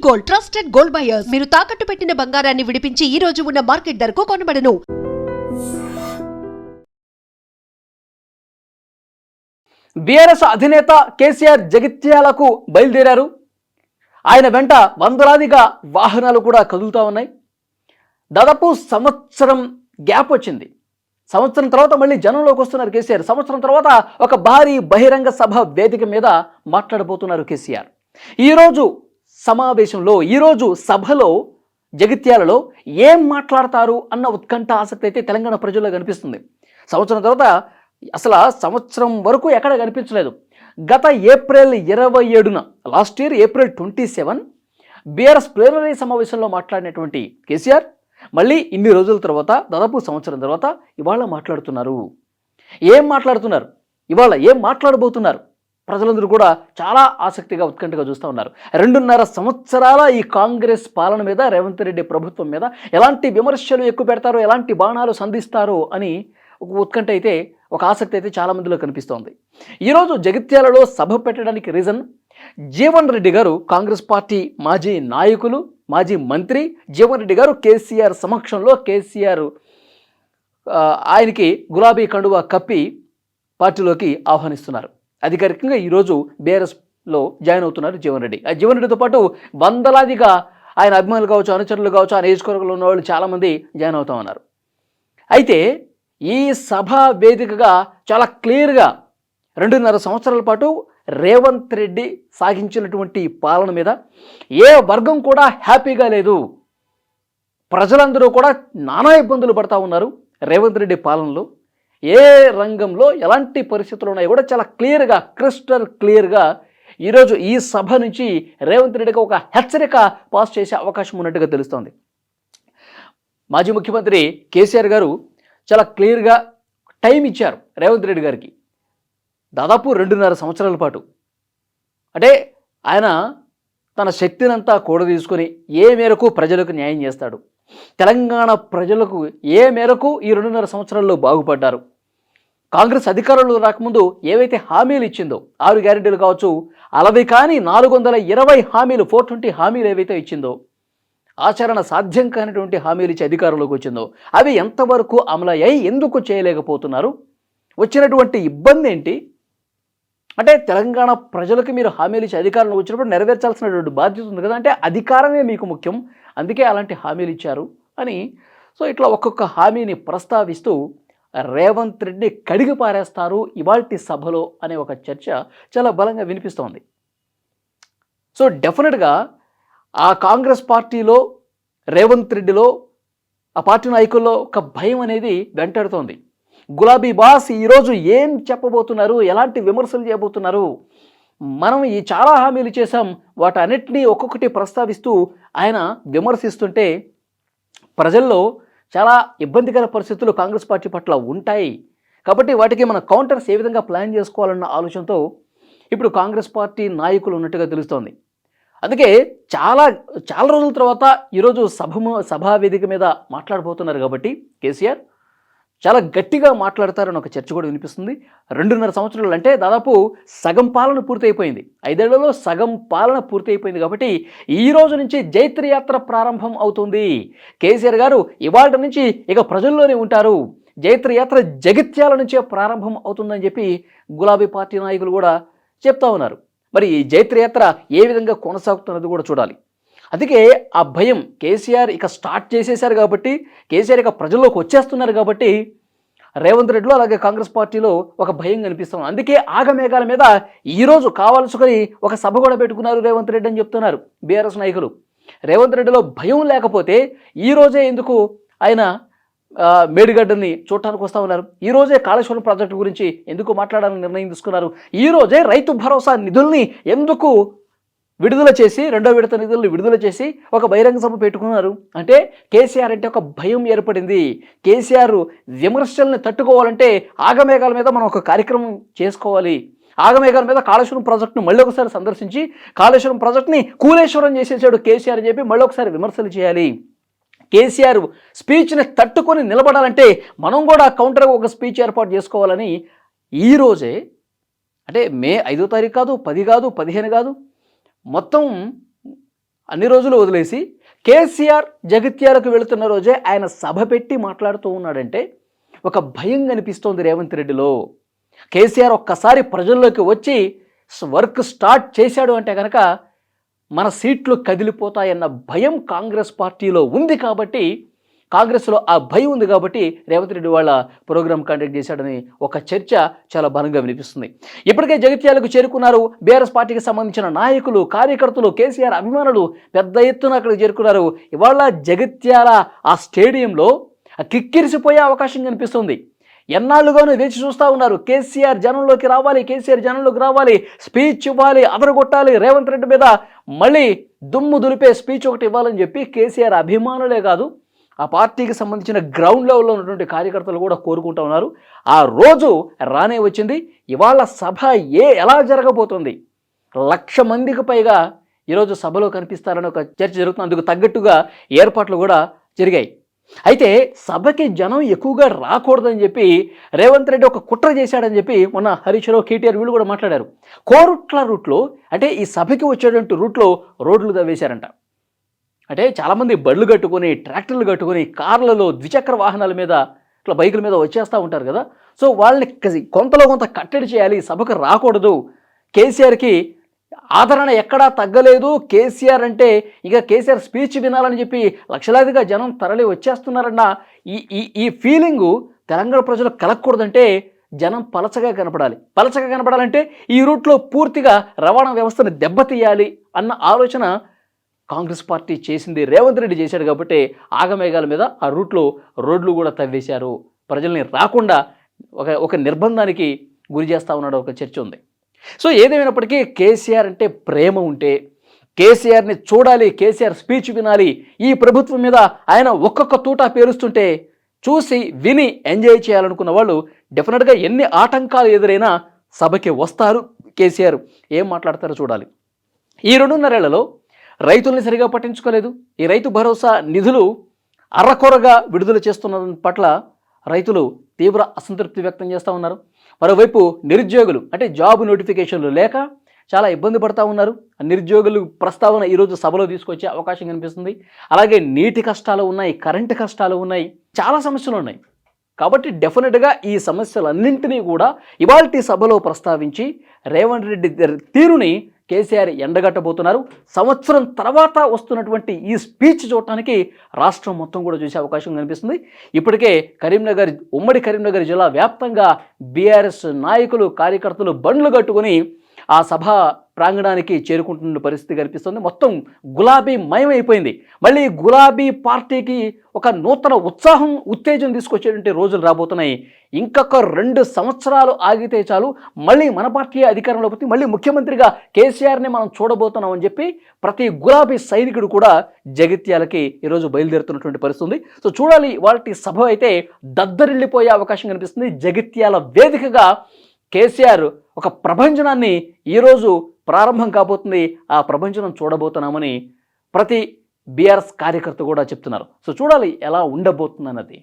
Gold, trusted gold buyers. మీరు తాకట్టు పెట్టిన బంగారాన్ని విడిపించి ఈ రోజు ఉన్న మార్కెట్ ధరకు కొనబడను. బీఆర్ఎస్ అధినేత కేసీఆర్ జగిత్యాలకు బయలుదేరారు. ఆయన వెంట వందలాదిగా వాహనాలు కూడా కదులుతూ ఉన్నాయి. దాదాపు సంవత్సరం గ్యాప్ వచ్చింది. సంవత్సరం తర్వాత మళ్ళీ జనంలోకి వస్తున్నారు కేసీఆర్. సంవత్సరం తర్వాత ఒక భారీ బహిరంగ సభ వేదిక మీద మాట్లాడబోతున్నారు కేసీఆర్. ఈరోజు సమావేశంలో, ఈరోజు సభలో జగిత్యాలలో ఏం మాట్లాడతారు అన్న ఉత్కంఠ, ఆసక్తి అయితే తెలంగాణ ప్రజల్లో కనిపిస్తుంది. సంవత్సరం తర్వాత అసలు సంవత్సరం వరకు ఎక్కడ కనిపించలేదు. గత ఏప్రిల్ 27న, last year April 27 BRS plenary సమావేశంలో మాట్లాడినటువంటి కేసీఆర్ మళ్ళీ ఇన్ని రోజుల తర్వాత, దాదాపు సంవత్సరం తర్వాత ఇవాళ మాట్లాడుతున్నారు. ఏం మాట్లాడుతున్నారు, ఇవాళ ఏం మాట్లాడబోతున్నారు, ప్రజలందరూ కూడా చాలా ఆసక్తిగా, ఉత్కంఠగా చూస్తూ ఉన్నారు. 2.5 సంవత్సరాల ఈ కాంగ్రెస్ పాలన మీద, రేవంత్ రెడ్డి ప్రభుత్వం మీద ఎలాంటి విమర్శలు ఎక్కువ పెడతారో, ఎలాంటి బాణాలు సంధిస్తారో అని ఒక ఉత్కంఠ అయితే, ఒక ఆసక్తి అయితే చాలా మందిలో కనిపిస్తోంది. ఈరోజు జగిత్యాలలో సభ పెట్టడానికి రీజన్, జీవన్ రెడ్డి గారు, కాంగ్రెస్ పార్టీ మాజీ నాయకులు, మాజీ మంత్రి జీవన్ రెడ్డి గారు కేసీఆర్ సమక్షంలో, కేసీఆర్ ఆయనకి గులాబీ కండువా కప్పి పార్టీలోకి ఆహ్వానిస్తున్నారు. అధికారికంగా ఈరోజు బీఆర్ఎస్లో జాయిన్ అవుతున్నారు జీవన్ రెడ్డి. ఆ జీవన్ రెడ్డితో పాటు వందలాదిగా ఆయన అభిమానులు కావచ్చు, అనుచరులు కావచ్చు, ఆ నియోజకవర్గంలో ఉన్న వాళ్ళు చాలామంది జాయిన్ అవుతా ఉన్నారు. అయితే ఈ సభ వేదికగా చాలా క్లియర్గా 2.5 సంవత్సరాల పాటు రేవంత్ రెడ్డి సాగించినటువంటి పాలన మీద ఏ వర్గం కూడా హ్యాపీగా లేదు. ప్రజలందరూ కూడా నానా ఇబ్బందులు పడతా ఉన్నారు రేవంత్ రెడ్డి పాలనలో. ఏ రంగంలో ఎలాంటి పరిస్థితులు ఉన్నాయో కూడా చాలా క్లియర్గా, క్రిస్టల్ క్లియర్గా ఈరోజు ఈ సభ నుంచి రేవంత్ రెడ్డికి ఒక హెచ్చరిక పాస్ చేసే అవకాశం ఉన్నట్టుగా తెలుస్తోంది. మాజీ ముఖ్యమంత్రి కేసీఆర్ గారు చాలా క్లియర్గా టైం ఇచ్చారు రేవంత్ రెడ్డి గారికి, దాదాపు 2.5 సంవత్సరాల పాటు. అంటే ఆయన తన శక్తినంతా కూడదీసుకొని ఏ మేరకు ప్రజలకు న్యాయం చేస్తాడు, తెలంగాణ ప్రజలకు ఏ మేరకు ఈ 2.5 సంవత్సరాల్లో బాగుపడ్డారు, కాంగ్రెస్ అధికారంలో రాకముందు ఏవైతే హామీలు ఇచ్చిందో, 6 గ్యారెంటీలు కావచ్చు, అలవి కానీ 420 హామీలు, 420 హామీలు ఏవైతే ఇచ్చిందో, ఆచరణ సాధ్యం కానిటువంటి హామీలు ఇచ్చి అధికారంలోకి వచ్చిందో, అవి ఎంతవరకు అమలయ్యాయి, ఎందుకు చేయలేకపోతున్నారు, వచ్చినటువంటి ఇబ్బంది ఏంటి? అంటే తెలంగాణ ప్రజలకు మీరు హామీలు ఇచ్చి అధికారంలో వచ్చినప్పుడు నెరవేర్చాల్సినటువంటి బాధ్యత ఉంది కదా. అంటే అధికారమే మీకు ముఖ్యం, అందుకే అలాంటి హామీలు ఇచ్చారు అని. సో ఇట్లా ఒక్కొక్క హామీని ప్రస్తావిస్తూ రేవంత్ రెడ్డి కడిగి పారేస్తారు ఇవాల్టి సభలో అనే ఒక చర్చ చాలా బలంగా వినిపిస్తోంది. సో డెఫినెట్గా ఆ కాంగ్రెస్ పార్టీలో, రేవంత్ రెడ్డిలో, ఆ పార్టీ నాయకుల్లో ఒక భయం అనేది వెంటాడుతోంది. గులాబీ బాస్ ఈరోజు ఏం చెప్పబోతున్నారు, ఎలాంటి విమర్శలు చేయబోతున్నారు, మనం ఈ చాలా హామీలు చేశాం, వాటన్నిటినీ ఒక్కొక్కటి ప్రస్తావిస్తూ ఆయన విమర్శిస్తుంటే ప్రజల్లో చాలా ఇబ్బందికర పరిస్థితులు కాంగ్రెస్ పార్టీ పట్ల ఉంటాయి. కాబట్టి వాటికి మన కౌంటర్స్ ఏ విధంగా ప్లాన్ చేసుకోవాలన్న ఆలోచనతో ఇప్పుడు కాంగ్రెస్ పార్టీ నాయకులు ఉన్నట్టుగా తెలుస్తోంది. అందుకే చాలా రోజుల తర్వాత ఈరోజు సభా వేదిక మీద మాట్లాడబోతున్నారు కాబట్టి కేసీఆర్ చాలా గట్టిగా మాట్లాడతారని ఒక చర్చ కూడా వినిపిస్తుంది. 2.5 సంవత్సరాలు అంటే దాదాపు సగం పాలన పూర్తయిపోయింది, 5 ఏళ్లలో సగం పాలన పూర్తయిపోయింది. కాబట్టి ఈ రోజు నుంచి జైత్రయాత్ర ప్రారంభం అవుతుంది. కేసీఆర్ గారు ఇవాళ నుంచి ఇక ప్రజల్లోనే ఉంటారు, జైత్రయాత్ర జగిత్యాల నుంచే ప్రారంభం అవుతుందని చెప్పి గులాబీ పార్టీ నాయకులు కూడా చెప్తా ఉన్నారు. మరి ఈ జైత్రయాత్ర ఏ విధంగా కొనసాగుతున్నది కూడా చూడాలి. అందుకే ఆ భయం, కేసీఆర్ ఇక స్టార్ట్ చేసేశారు కాబట్టి, కేసీఆర్ ఇక ప్రజల్లోకి వచ్చేస్తున్నారు కాబట్టి రేవంత్ రెడ్డిలో అలాగే కాంగ్రెస్ పార్టీలో ఒక భయం కనిపిస్తుంది. అందుకే ఆగమేఘాల మీద ఈరోజు కావాల్సుకొని ఒక సభ కూడా పెట్టుకున్నారు రేవంత్ రెడ్డి అని చెప్తున్నారు బీఆర్ఎస్ నాయకులు. రేవంత్ రెడ్డిలో భయం లేకపోతే ఈరోజే ఎందుకు ఆయన మేడిగడ్డని చూడటానికి వస్తూ ఉన్నారు, ఈరోజే కాళేశ్వరం ప్రాజెక్టు గురించి ఎందుకు మాట్లాడాలని నిర్ణయం తీసుకున్నారు, ఈరోజే రైతు భరోసా నిధుల్ని ఎందుకు విడుదల చేసి, 2వ విడత నిధులను విడుదల చేసి ఒక బహిరంగ సభ పెట్టుకున్నారు. అంటే కేసీఆర్ అంటే ఒక భయం ఏర్పడింది. కేసీఆర్ విమర్శల్ని తట్టుకోవాలంటే ఆగమేఘాల మీద మనం ఒక కార్యక్రమం చేసుకోవాలి. ఆగమేఘాల మీద కాళేశ్వరం ప్రాజెక్టును మళ్ళీ ఒకసారి సందర్శించి కాళేశ్వరం ప్రాజెక్టుని కూలేశ్వరం చేసేసాడు కేసీఆర్ అని చెప్పి మళ్ళీ ఒకసారి విమర్శలు చేయాలి. కేసీఆర్ స్పీచ్ని తట్టుకొని నిలబడాలంటే మనం కూడా కౌంటర్గా ఒక స్పీచ్ ఏర్పాటు చేసుకోవాలని ఈరోజే, అంటే మే 5వ తారీఖు కాదు, 10 కాదు, 15 కాదు, మొత్తం అన్ని రోజులు వదిలేసి కేసీఆర్ జగిత్యాలకు వెళుతున్న రోజే ఆయన సభ పెట్టి మాట్లాడుతూ ఉన్నాడంటే ఒక భయం కనిపిస్తోంది రేవంత్ రెడ్డిలో. కేసీఆర్ ఒక్కసారి ప్రజల్లోకి వచ్చి వర్క్ స్టార్ట్ చేశాడు అంటే కనుక మన సీట్లు కదిలిపోతాయన్న భయం కాంగ్రెస్ పార్టీలో ఉంది కాబట్టి, కాంగ్రెస్లో ఆ భయం ఉంది కాబట్టి రేవంత్ రెడ్డి వాళ్ళ ప్రోగ్రాం కండక్ట్ చేశాడని ఒక చర్చ చాలా బలంగా వినిపిస్తుంది. ఇప్పటికే జగిత్యాలకు చేరుకున్నారు బీఆర్ఎస్ పార్టీకి సంబంధించిన నాయకులు, కార్యకర్తలు, కేసీఆర్ అభిమానులు పెద్ద ఎత్తున అక్కడికి చేరుకున్నారు. ఇవాళ జగిత్యాల ఆ స్టేడియంలో కిక్కిరిసిపోయే అవకాశం కనిపిస్తుంది. ఎన్నాళ్ళుగానూ వేచి చూస్తూ ఉన్నారు. కేసీఆర్ జనంలోకి రావాలి, కేసీఆర్ జనంలోకి రావాలి, స్పీచ్ ఇవ్వాలి, అదరగొట్టాలి, రేవంత్ రెడ్డి మీద మళ్ళీ దుమ్ము దులిపే స్పీచ్ ఒకటి ఇవ్వాలని చెప్పి కేసీఆర్ అభిమానులే కాదు, ఆ పార్టీకి సంబంధించిన గ్రౌండ్ లెవెల్లో ఉన్నటువంటి కార్యకర్తలు కూడా కోరుకుంటూ ఉన్నారు. ఆ రోజు రానే వచ్చింది. ఇవాళ సభ ఎలా జరగబోతుంది? 1,00,000 మందికి పైగా ఈరోజు సభలో కనిపిస్తారని ఒక చర్చ జరుగుతుంది. అందుకు తగ్గట్టుగా ఏర్పాట్లు కూడా జరిగాయి. అయితే సభకి జనం ఎక్కువగా రాకూడదని చెప్పి రేవంత్ రెడ్డి ఒక కుట్ర చేశాడని చెప్పి మొన్న హరీష్ రావు, కేటీఆర్ వీళ్ళు కూడా మాట్లాడారు. కోరుట్ల రూట్లో అంటే ఈ సభకి వచ్చేటువంటి రూట్లో రోడ్లు తవ్వేశారంట. అంటే చాలామంది బళ్ళు కట్టుకొని, ట్రాక్టర్లు కట్టుకొని, కార్లలో, ద్విచక్ర వాహనాల మీద, ఇట్లా బైకుల మీద వచ్చేస్తూ ఉంటారు కదా. సో వాళ్ళని కొంతలో కొంత కట్టడి చేయాలి, సభకు రాకూడదు, కేసీఆర్కి ఆదరణ ఎక్కడా తగ్గలేదు, కేసీఆర్ అంటే ఇక కేసీఆర్ స్పీచ్ వినాలని చెప్పి లక్షలాదిగా జనం తరలి వచ్చేస్తున్నారన్న ఈ ఫీలింగు తెలంగాణ ప్రజలకు కలగకూడదంటే జనం పలచగా కనపడాలి. పలచగా కనపడాలంటే ఈ రూట్లో పూర్తిగా రవాణా వ్యవస్థను దెబ్బతీయాలి అన్న ఆలోచన కాంగ్రెస్ పార్టీ చేసింది, రేవంత్ రెడ్డి చేశాడు. కాబట్టి ఆగమేఘాల మీద ఆ రూట్లో రోడ్లు కూడా తవ్వేశారు. ప్రజల్ని రాకుండా ఒక నిర్బంధానికి గురి చేస్తూ ఉన్నాడు ఒక చర్చ ఉంది. సో ఏదేమైనప్పటికీ కేసీఆర్ అంటే ప్రేమ ఉంటే, కేసీఆర్ని చూడాలి, కేసీఆర్ స్పీచ్ వినాలి, ఈ ప్రభుత్వం మీద ఆయన ఒక్కొక్క తూటా పేరుస్తుంటే చూసి విని ఎంజాయ్ చేయాలనుకున్న వాళ్ళు డెఫినెట్గా ఎన్ని ఆటంకాలు ఎదురైనా సభకి వస్తారు. కేసీఆర్ ఏం మాట్లాడతారో చూడాలి. ఈ 2.5 ఏళ్లలో రైతుల్ని సరిగా పట్టించుకోలేదు. ఈ రైతు భరోసా నిధులు అర్రకొరగా విడుదల చేస్తున్న పట్ల రైతులు తీవ్ర అసంతృప్తి వ్యక్తం చేస్తూ ఉన్నారు. మరోవైపు నిరుద్యోగులు అంటే జాబ్ నోటిఫికేషన్లు లేక చాలా ఇబ్బంది పడుతూ ఉన్నారు. నిరుద్యోగులు ప్రస్తావన ఈరోజు సభలో తీసుకొచ్చే అవకాశం కనిపిస్తుంది. అలాగే నీటి కష్టాలు ఉన్నాయి, కరెంటు కష్టాలు ఉన్నాయి, చాలా సమస్యలు ఉన్నాయి. కాబట్టి డెఫినెట్గా ఈ సమస్యలన్నింటినీ కూడా ఇవాల్టి సభలో ప్రస్తావించి రేవంత్ రెడ్డి తీరుని కేసీఆర్ ఎండగట్టబోతున్నారు. సంవత్సరం తర్వాత వస్తున్నటువంటి ఈ స్పీచ్ చూడటానికి రాష్ట్రం మొత్తం కూడా చూసే అవకాశం కనిపిస్తుంది. ఇప్పటికే ఉమ్మడి కరీంనగర్ జిల్లా వ్యాప్తంగా బీఆర్ఎస్ నాయకులు, కార్యకర్తలు బండ్లు కట్టుకుని ఆ సభ ప్రాంగణానికి చేరుకుంటున్న పరిస్థితి కనిపిస్తుంది. మొత్తం గులాబీ మయమైపోయింది. మళ్ళీ గులాబీ పార్టీకి ఒక నూతన ఉత్సాహం, ఉత్తేజం తీసుకొచ్చేటువంటి రోజులు రాబోతున్నాయి. ఇంకొక 2 సంవత్సరాలు ఆగితే చాలు, మళ్ళీ మన పార్టీ అధికారంలో పోతే మళ్ళీ ముఖ్యమంత్రిగా కేసీఆర్ని మనం చూడబోతున్నాం అని చెప్పి ప్రతి గులాబీ సైనికుడు కూడా జగిత్యాలకి ఈరోజు బయలుదేరుతున్నటువంటి పరిస్థితి ఉంది. సో చూడాలి, వాటి సభ అయితే దద్దరిల్లిపోయే అవకాశం కనిపిస్తుంది. జగిత్యాల వేదికగా కేసీఆర్ ఒక ప్రభంజనాన్ని ఈరోజు ప్రారంభం కాబోతుంది. ఆ ప్రభంజనం చూడబోతున్నామని ప్రతి బీఆర్ఎస్ కార్యకర్త కూడా చెప్తున్నారు. సో చూడాలి ఎలా ఉండబోతుంది అన్నది.